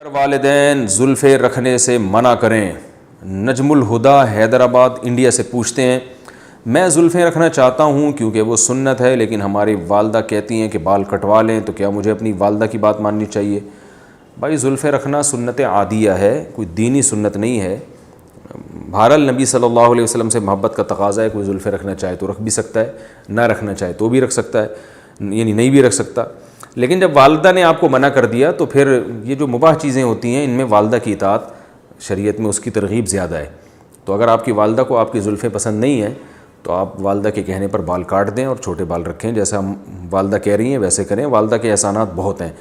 والدین زلفیں رکھنے سے منع کریں۔ نجم الہدا حیدرآباد انڈیا سے پوچھتے ہیں، میں زلفیں رکھنا چاہتا ہوں کیونکہ وہ سنت ہے، لیکن ہماری والدہ کہتی ہیں کہ بال کٹوا لیں، تو کیا مجھے اپنی والدہ کی بات ماننی چاہیے؟ بھائی زلفیں رکھنا سنت عادیہ ہے، کوئی دینی سنت نہیں ہے۔ بہرحال نبی صلی اللہ علیہ وسلم سے محبت کا تقاضا ہے، کوئی زلفیں رکھنا چاہے تو رکھ بھی سکتا ہے، نہ رکھنا چاہے تو بھی رکھ سکتا ہے، یعنی نہیں بھی رکھ سکتا۔ لیکن جب والدہ نے آپ کو منع کر دیا تو پھر یہ جو مباح چیزیں ہوتی ہیں ان میں والدہ کی اطاعت شریعت میں اس کی ترغیب زیادہ ہے۔ تو اگر آپ کی والدہ کو آپ کی زلفیں پسند نہیں ہیں تو آپ والدہ کے کہنے پر بال کاٹ دیں اور چھوٹے بال رکھیں، جیسا والدہ کہہ رہی ہیں ویسے کریں۔ والدہ کے احسانات بہت ہیں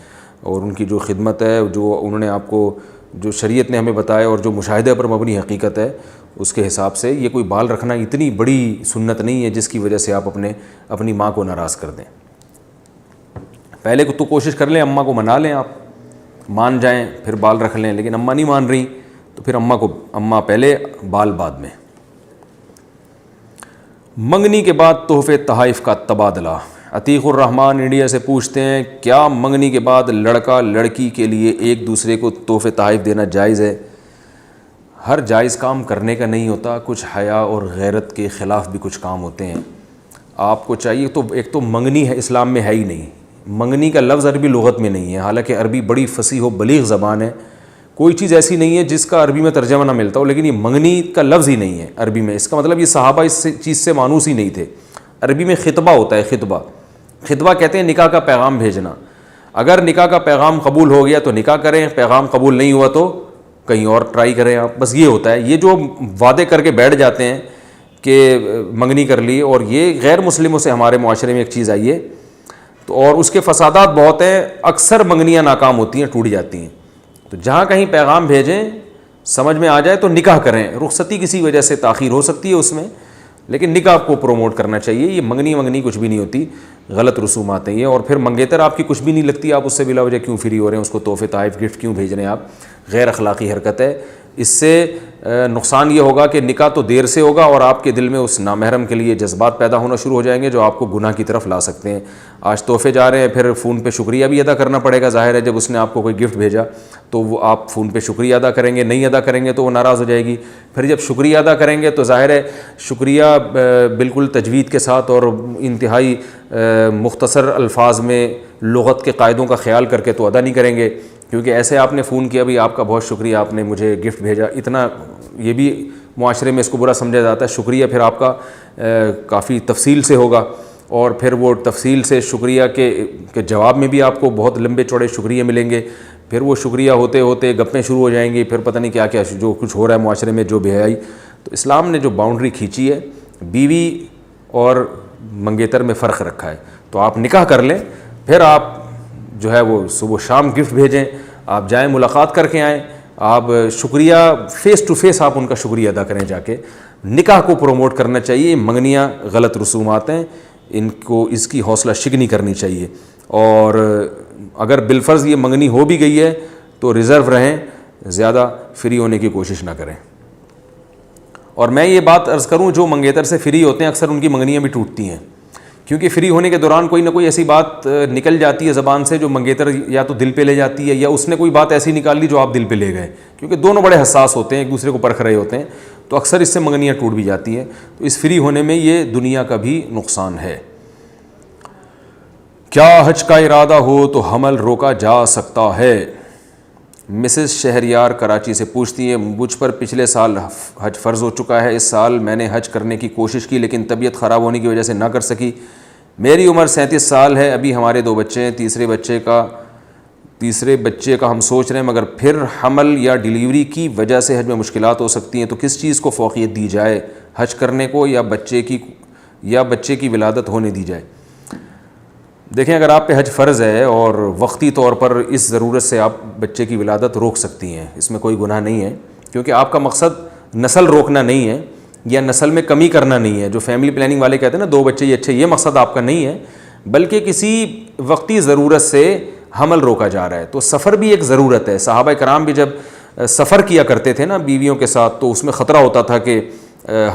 اور ان کی جو خدمت ہے، جو انہوں نے آپ کو جو شریعت نے ہمیں بتایا اور جو مشاہدے پر مبنی حقیقت ہے، اس کے حساب سے یہ کوئی بال رکھنا اتنی بڑی سنت نہیں ہے جس کی وجہ سے آپ اپنی ماں کو ناراض کر دیں۔ پہلے تو کوشش کر لیں، اماں کو منا لیں، آپ مان جائیں پھر بال رکھ لیں، لیکن اماں نہیں مان رہی تو پھر اماں پہلے بال بعد میں۔ منگنی کے بعد تحفے تحائف کا تبادلہ۔ عتیق الرحمان انڈیا سے پوچھتے ہیں، کیا منگنی کے بعد لڑکا لڑکی کے لیے ایک دوسرے کو تحفے تحائف دینا جائز ہے؟ ہر جائز کام کرنے کا نہیں ہوتا، کچھ حیا اور غیرت کے خلاف بھی کچھ کام ہوتے ہیں۔ آپ کو چاہیے تو ایک تو منگنی ہے، اسلام میں ہے ہی نہیں، منگنی کا لفظ عربی لغت میں نہیں ہے، حالانکہ عربی بڑی فصیح و بلیغ زبان ہے، کوئی چیز ایسی نہیں ہے جس کا عربی میں ترجمہ نہ ملتا ہو، لیکن یہ منگنی کا لفظ ہی نہیں ہے عربی میں۔ اس کا مطلب یہ صحابہ اس چیز سے مانوس ہی نہیں تھے۔ عربی میں خطبہ ہوتا ہے، خطبہ کہتے ہیں نکاح کا پیغام بھیجنا۔ اگر نکاح کا پیغام قبول ہو گیا تو نکاح کریں، پیغام قبول نہیں ہوا تو کہیں اور ٹرائی کریں آپ، بس یہ ہوتا ہے۔ یہ جو وعدے کر کے بیٹھ جاتے ہیں کہ منگنی کر لی، اور یہ غیر مسلموں سے ہمارے معاشرے میں ایک چیز آئی ہے تو اور اس کے فسادات بہت ہیں، اکثر منگنیاں ناکام ہوتی ہیں، ٹوٹ جاتی ہیں۔ تو جہاں کہیں پیغام بھیجیں، سمجھ میں آ جائے تو نکاح کریں۔ رخصتی کسی وجہ سے تاخیر ہو سکتی ہے اس میں، لیکن نکاح کو پروموٹ کرنا چاہیے۔ یہ منگنی کچھ بھی نہیں ہوتی، غلط رسومات ہیں یہ۔ اور پھر منگیتر آپ کی کچھ بھی نہیں لگتی، آپ اس سے بلا وجہ کیوں فری ہو رہے ہیں، اس کو تحفے تحائف گفٹ کیوں بھیج رہے ہیں آپ؟ غیر اخلاقی حرکت ہے۔ اس سے نقصان یہ ہوگا کہ نکاح تو دیر سے ہوگا اور آپ کے دل میں اس نامحرم کے لیے جذبات پیدا ہونا شروع ہو جائیں گے جو آپ کو گناہ کی طرف لا سکتے ہیں۔ آج تحفے جا رہے ہیں، پھر فون پہ شکریہ بھی ادا کرنا پڑے گا، ظاہر ہے جب اس نے آپ کو کوئی گفٹ بھیجا تو وہ آپ فون پہ شکریہ ادا کریں گے، نہیں ادا کریں گے تو وہ ناراض ہو جائے گی۔ پھر جب شکریہ ادا کریں گے تو ظاہر ہے شکریہ بالکل تجوید کے ساتھ اور انتہائی مختصر الفاظ میں لغت کے قاعدوں کا خیال کر کے تو ادا نہیں کریں گے، کیونکہ ایسے آپ نے فون کیا، بھی آپ کا بہت شکریہ، آپ نے مجھے گفٹ بھیجا، اتنا یہ بھی معاشرے میں اس کو برا سمجھا جاتا ہے۔ شکریہ پھر آپ کا کافی تفصیل سے ہوگا، اور پھر وہ تفصیل سے شکریہ کے جواب میں بھی آپ کو بہت لمبے چوڑے شکریہ ملیں گے۔ پھر وہ شکریہ ہوتے ہوتے گپیں شروع ہو جائیں گی، پھر پتہ نہیں کیا جو کچھ ہو رہا ہے معاشرے میں، جو بے حیائی۔ تو اسلام نے جو باؤنڈری کھینچی ہے، بیوی اور منگیتر میں فرق رکھا ہے۔ تو آپ نکاح کر لیں، پھر آپ جو ہے وہ صبح شام گفٹ بھیجیں، آپ جائیں ملاقات کر کے آئیں، آپ شکریہ فیس ٹو فیس آپ ان کا شکریہ ادا کریں جا کے۔ نکاح کو پروموٹ کرنا چاہیے، منگنیاں غلط رسومات ہیں، ان کو اس کی حوصلہ شکنی کرنی چاہیے۔ اور اگر بالفرض یہ منگنی ہو بھی گئی ہے تو ریزرو رہیں، زیادہ فری ہونے کی کوشش نہ کریں۔ اور میں یہ بات عرض کروں، جو منگیتر سے فری ہوتے ہیں اکثر ان کی منگنیاں بھی ٹوٹتی ہیں، کیونکہ فری ہونے کے دوران کوئی نہ کوئی ایسی بات نکل جاتی ہے زبان سے جو منگیتر یا تو دل پہ لے جاتی ہے، یا اس نے کوئی بات ایسی نکال لی جو آپ دل پہ لے گئے، کیونکہ دونوں بڑے حساس ہوتے ہیں، ایک دوسرے کو پرکھ رہے ہوتے ہیں، تو اکثر اس سے منگنیاں ٹوٹ بھی جاتی ہیں۔ تو اس فری ہونے میں یہ دنیا کا بھی نقصان ہے۔ کیا حج کا ارادہ ہو تو حمل روکا جا سکتا ہے؟ مسز شہریار کراچی سے پوچھتی ہیں، مجھ پر پچھلے سال حج فرض ہو چکا ہے، اس سال میں نے حج کرنے کی کوشش کی لیکن طبیعت خراب ہونے کی وجہ سے نہ کر سکی۔ میری عمر 37 سال ہے، ابھی ہمارے 2 بچے ہیں، تیسرے بچے کا ہم سوچ رہے ہیں، مگر پھر حمل یا ڈیلیوری کی وجہ سے حج میں مشکلات ہو سکتی ہیں، تو کس چیز کو فوقیت دی جائے، حج کرنے کو یا بچے کی ولادت ہونے دی جائے؟ دیکھیں، اگر آپ پہ حج فرض ہے اور وقتی طور پر اس ضرورت سے آپ بچے کی ولادت روک سکتی ہیں، اس میں کوئی گناہ نہیں ہے، کیونکہ آپ کا مقصد نسل روکنا نہیں ہے یا نسل میں کمی کرنا نہیں ہے۔ جو فیملی پلاننگ والے کہتے ہیں نا 2 بچے یہ اچھے، یہ مقصد آپ کا نہیں ہے، بلکہ کسی وقتی ضرورت سے حمل روکا جا رہا ہے۔ تو سفر بھی ایک ضرورت ہے، صحابہ کرام بھی جب سفر کیا کرتے تھے نا بیویوں کے ساتھ، تو اس میں خطرہ ہوتا تھا کہ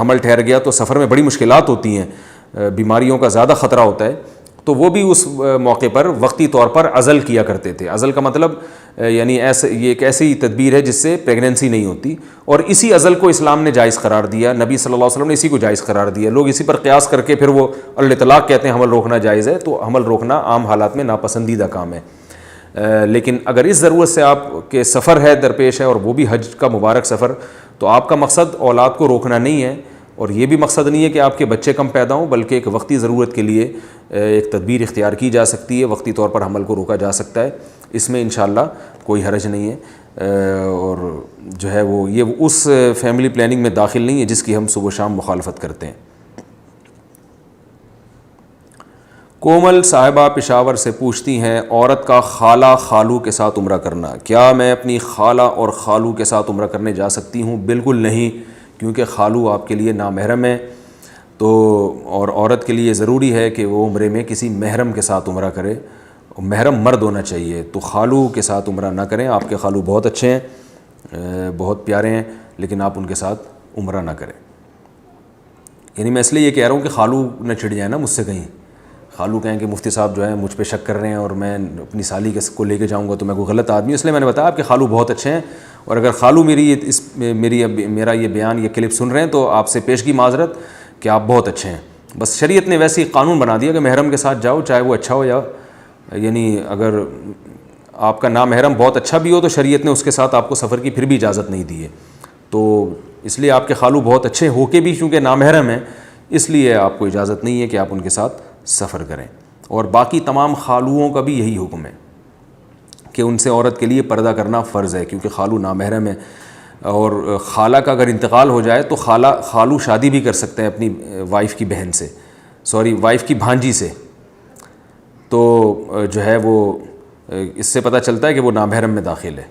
حمل ٹھہر گیا تو سفر میں بڑی مشکلات ہوتی ہیں، بیماریوں کا زیادہ خطرہ ہوتا ہے، تو وہ بھی اس موقع پر وقتی طور پر عزل کیا کرتے تھے۔ عزل کا مطلب یعنی یہ ایک ایسی تدبیر ہے جس سے پریگننسی نہیں ہوتی، اور اسی عزل کو اسلام نے جائز قرار دیا، نبی صلی اللہ علیہ وسلم نے اسی کو جائز قرار دیا۔ لوگ اسی پر قیاس کر کے پھر وہ الطلاق کہتے ہیں حمل روکنا جائز ہے، تو حمل روکنا عام حالات میں ناپسندیدہ کام ہے۔ لیکن اگر اس ضرورت سے آپ کے سفر ہے درپیش ہے، اور وہ بھی حج کا مبارک سفر، تو آپ کا مقصد اولاد کو روکنا نہیں ہے، اور یہ بھی مقصد نہیں ہے کہ آپ کے بچے کم پیدا ہوں، بلکہ ایک وقتی ضرورت کے لیے ایک تدبیر اختیار کی جا سکتی ہے، وقتی طور پر حمل کو روکا جا سکتا ہے، اس میں انشاءاللہ کوئی حرج نہیں ہے، اور جو ہے وہ یہ اس فیملی پلاننگ میں داخل نہیں ہے جس کی ہم صبح و شام مخالفت کرتے ہیں۔ کومل صاحبہ پشاور سے پوچھتی ہیں، عورت کا خالہ خالو کے ساتھ عمرہ کرنا، کیا میں اپنی خالہ اور خالو کے ساتھ عمرہ کرنے جا سکتی ہوں؟ بالکل نہیں، کیونکہ خالو آپ کے لیے نامحرم ہے، تو اور عورت کے لیے ضروری ہے کہ وہ عمرے میں کسی محرم کے ساتھ عمرہ کرے، محرم مرد ہونا چاہیے، تو خالو کے ساتھ عمرہ نہ کریں۔ آپ کے خالو بہت اچھے ہیں، بہت پیارے ہیں، لیکن آپ ان کے ساتھ عمرہ نہ کریں۔ یعنی میں اس لیے یہ کہہ رہا ہوں کہ خالو نہ چڑھ جائیں نا مجھ سے کہیں، خالو کہیں کہ مفتی صاحب جو ہے مجھ پہ شک کر رہے ہیں اور میں اپنی سالی کو لے کے جاؤں گا تو میں کوئی غلط آدمی ہوں، اس لیے میں نے بتایا آپ کے خالو بہت اچھے ہیں، اور اگر خالو میرا یہ بیان یہ کلپ سن رہے ہیں تو آپ سے پیشگی معذرت کہ آپ بہت اچھے ہیں۔ بس شریعت نے ویسے ہی قانون بنا دیا کہ محرم کے ساتھ جاؤ، چاہے وہ اچھا ہو یا، یعنی اگر آپ کا نامحرم بہت اچھا بھی ہو تو شریعت نے اس کے ساتھ آپ کو سفر کی پھر بھی اجازت نہیں دی ہے، تو اس لیے آپ کے خالو بہت اچھے ہو کے بھی چونکہ نامحرم ہیں، اس لیے آپ کو اجازت نہیں ہے کہ آپ ان کے ساتھ سفر کریں۔ اور باقی تمام خالوؤں کا بھی یہی حکم ہے کہ ان سے عورت کے لیے پردہ کرنا فرض ہے، کیونکہ خالو نامحرم ہے، اور خالہ کا اگر انتقال ہو جائے تو خالو شادی بھی کر سکتے ہیں اپنی وائف کی بہن سے، وائف کی بھانجی سے، تو جو ہے وہ اس سے پتہ چلتا ہے کہ وہ نامحرم میں داخل ہے۔